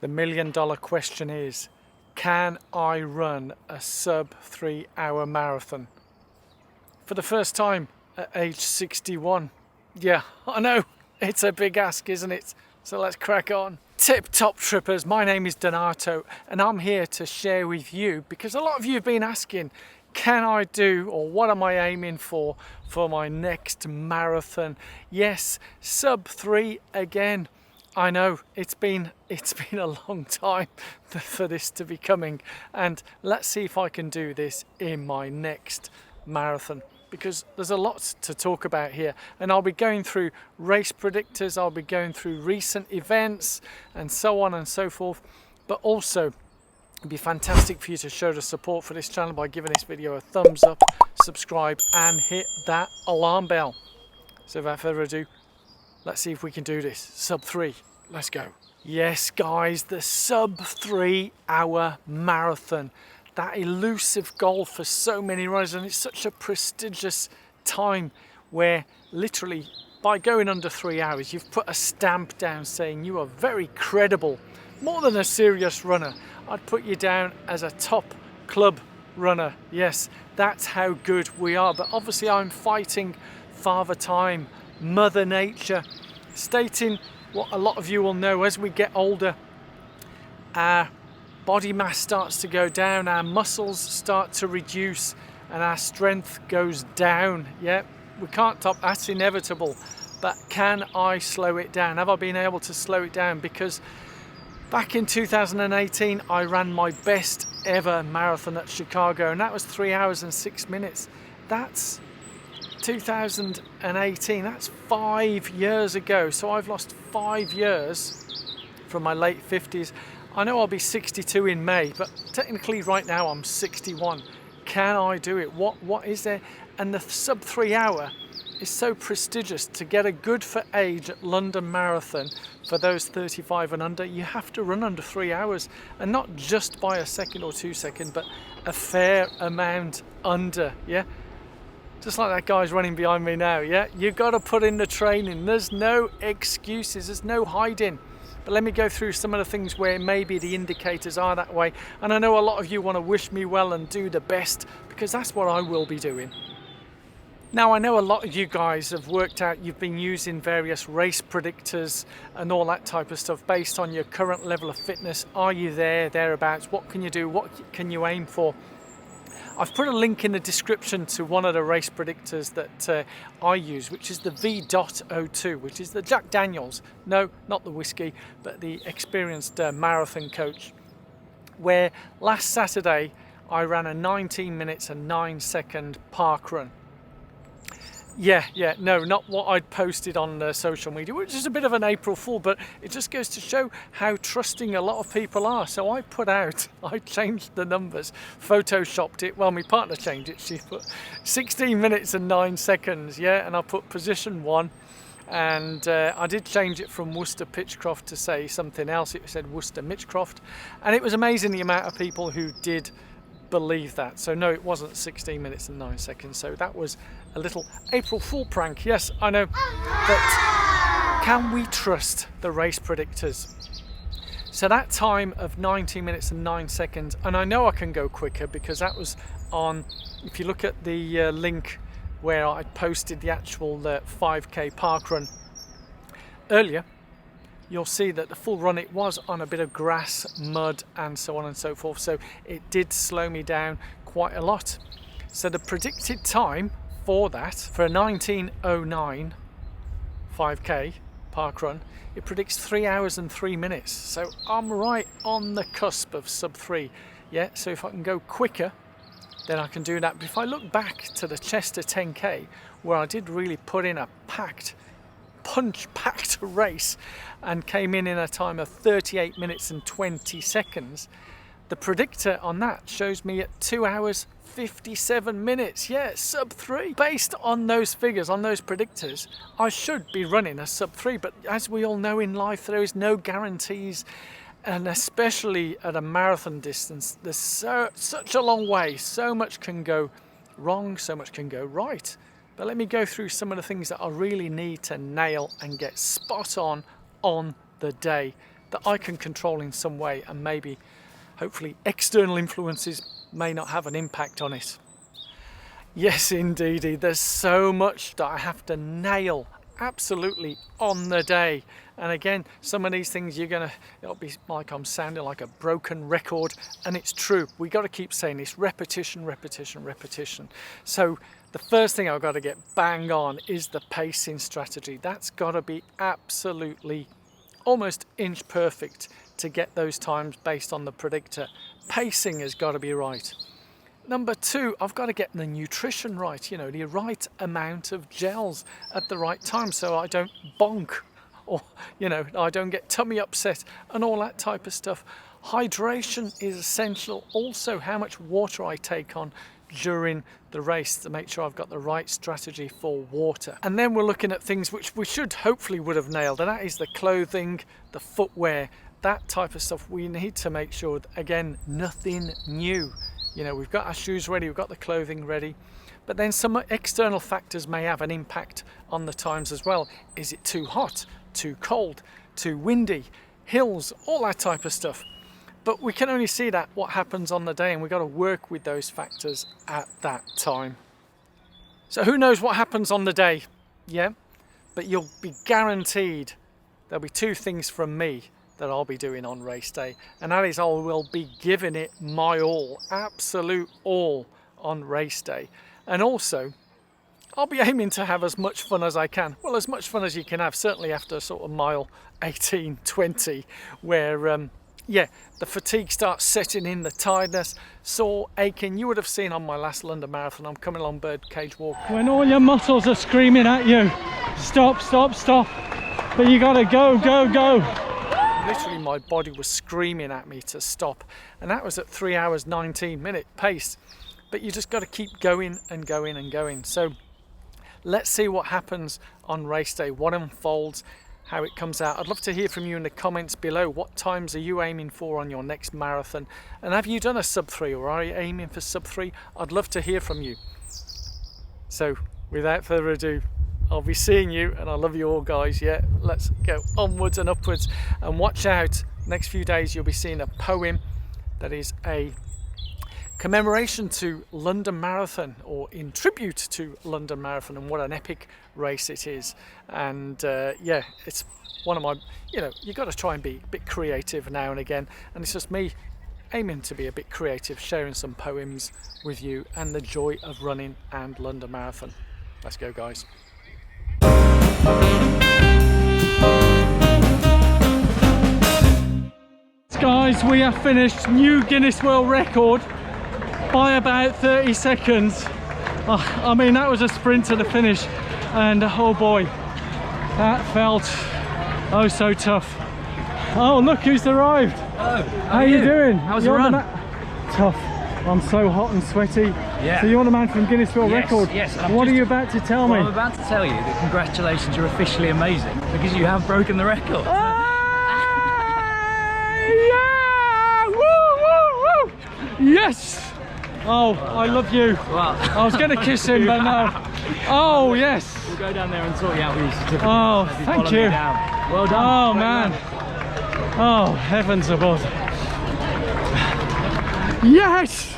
The $1 million question is, can I run a sub 3 hour marathon? For the first time at age 61. Yeah, I know, it's a big ask, isn't it? So let's crack on. Tip top trippers, my name is Donato and I'm here to share with you, because a lot of you have been asking, can I do, or what am I aiming for my next marathon? Yes, sub 3 again. I know it's been a long time for this to be coming, and let's see if I can do this in my next marathon, because there's a lot to talk about here, and I'll be going through race predictors, I'll be going through recent events and so on and so forth. But also it'd be fantastic for you to show the support for this channel by giving this video a thumbs up, subscribe and hit that alarm bell. So without further ado, let's see if we can do this. Sub 3, let's go. Yes guys, the sub 3 hour marathon. That elusive goal for so many runners, and it's such a prestigious time where literally by going under 3 hours, you've put a stamp down saying you are very credible, more than a serious runner. I'd put you down as a top club runner. Yes, that's how good we are. But obviously I'm fighting Father Time, Mother Nature, stating what a lot of you will know: as we get older, our body mass starts to go down, our muscles start to reduce and our strength goes down. Yeah, we can't top, that's inevitable. But can I slow it down? Have I been able to slow it down? Because back in 2018 I ran my best ever marathon at Chicago, and that was 3 hours and 6 minutes. That's 2018, that's 5 years ago. So I've lost 5 years from my late 50s. I know I'll be 62 in May, but technically right now I'm 61. Can I do it? What is there? And the sub 3 hour is so prestigious. To get a good for age at London Marathon for those 35 and under, you have to run under 3 hours, and not just by a second or 2 seconds, but a fair amount under. Yeah, just like that guy's running behind me now. Yeah, you got to put in the training. There's no excuses, there's no hiding. But let me go through some of the things where maybe the indicators are that way. And I know a lot of you want to wish me well and do the best, because that's what I will be doing. Now, I know a lot of you guys have worked out, you've been using various race predictors and all that type of stuff based on your current level of fitness. Are you there, thereabouts? What can you do? What can you aim for? I've put a link in the description to one of the race predictors that I use, which is the V.02, which is the Jack Daniels, no, not the whiskey, but the experienced marathon coach, where last Saturday I ran a 19 minutes and 9 second park run. Yeah, no, not what I'd posted on social media, which is a bit of an April Fool, but it just goes to show how trusting a lot of people are. So I changed the numbers, photoshopped it. Well, my partner changed it. She put 16 minutes and 9 seconds, yeah, and I put position 1. And I did change it from Worcester Pitchcroft to say something else. It said Worcester Mitchcroft, and it was amazing the amount of people who did believe that. So no, it wasn't 16 minutes and 9 seconds. So that was a little April Fool prank. Yes, I know. But can we trust the race predictors? So that time of 19 minutes and 9 seconds, and I know I can go quicker because that was on, if you look at the link where I posted the actual 5k park run earlier, you'll see that the full run, it was on a bit of grass, mud and so on and so forth, so it did slow me down quite a lot. So the predicted time for that, for a 19:09 5k park run, it predicts 3 hours and 3 minutes. So I'm right on the cusp of sub 3. Yeah, so if I can go quicker, then I can do that. But if I look back to the Chester 10k, where I did really put in a punch-packed race and came in a time of 38 minutes and 20 seconds, the predictor on that shows me at 2 hours 57 minutes. Yeah, sub 3. Based on those figures, on those predictors, I should be running a sub 3, but as we all know in life, there is no guarantees, and especially at a marathon distance, there's such a long way. So much can go wrong, so much can go right. But let me go through some of the things that I really need to nail and get spot on the day that I can control in some way, and maybe, hopefully, external influences may not have an impact on it. Yes, indeedy, there's so much that I have to nail absolutely on the day. And again, some of these things it'll be like I'm sounding like a broken record, and it's true. We got to keep saying this: repetition, repetition, repetition. So the first thing I've got to get bang on is the pacing strategy. That's got to be absolutely almost inch perfect to get those times based on the predictor. Pacing has got to be right. Number two, I've got to get the nutrition right, the right amount of gels at the right time, so I don't bonk, or I don't get tummy upset and all that type of stuff. Hydration is essential. Also, how much water I take on during the race to make sure I've got the right strategy for water. And then we're looking at things which we hopefully would have nailed, and that is the clothing, the footwear, that type of stuff. We need to make sure that, again, nothing new. We've got our shoes ready, we've got the clothing ready, but then some external factors may have an impact on the times as well. Is it too hot, too cold, too windy, hills, all that type of stuff? But we can only see that what happens on the day, and we've got to work with those factors at that time. So who knows what happens on the day? Yeah, but you'll be guaranteed there'll be two things from me that I'll be doing on race day, and that is I will be giving it my all, absolute all, on race day. And also I'll be aiming to have as much fun as I can. Well, as much fun as you can have, certainly after sort of mile 18, 20, where the fatigue starts setting in, the tiredness, sore, aching. You would have seen on my last London Marathon, I'm coming along Birdcage Walk, when all your muscles are screaming at you, stop, stop, stop, but you gotta go, go, go. Literally my body was screaming at me to stop, and that was at 3 hours 19 minute pace. But you just got to keep going and going and going. So let's see what happens on race day, what unfolds, how it comes out. I'd love to hear from you in the comments below. What times are you aiming for on your next marathon, and have you done a sub 3, or are you aiming for sub 3? I'd love to hear from you. So without further ado, I'll be seeing you, and I love you all, guys. Yeah, let's go onwards and upwards, and watch out. Next few days you'll be seeing a poem that is a commemoration to London Marathon, or in tribute to London Marathon, and what an epic race it is. And it's one of my, you got to try and be a bit creative now and again, and it's just me aiming to be a bit creative, sharing some poems with you and the joy of running and London Marathon. Let's go, guys. Guys, we have finished new Guinness World Record by about 30 seconds. I mean, that was a sprint to the finish, and oh boy, that felt oh so tough. Oh, look who's arrived. Hello. How you doing? How's the run? Tough. I'm so hot and sweaty. Yeah. So you're the man from Guinness World Record. Yes. What are you about to tell me? I'm about to tell you that congratulations, you're officially amazing, because you have broken the record. Yeah! Woo, woo, woo! Yes! Oh, I love you. Well, I was going to kiss him, but no. Oh, yes. We'll go down there and sort you out with your certificate. Oh, thank you. Well done. Oh, man. Oh, heavens above. Yes!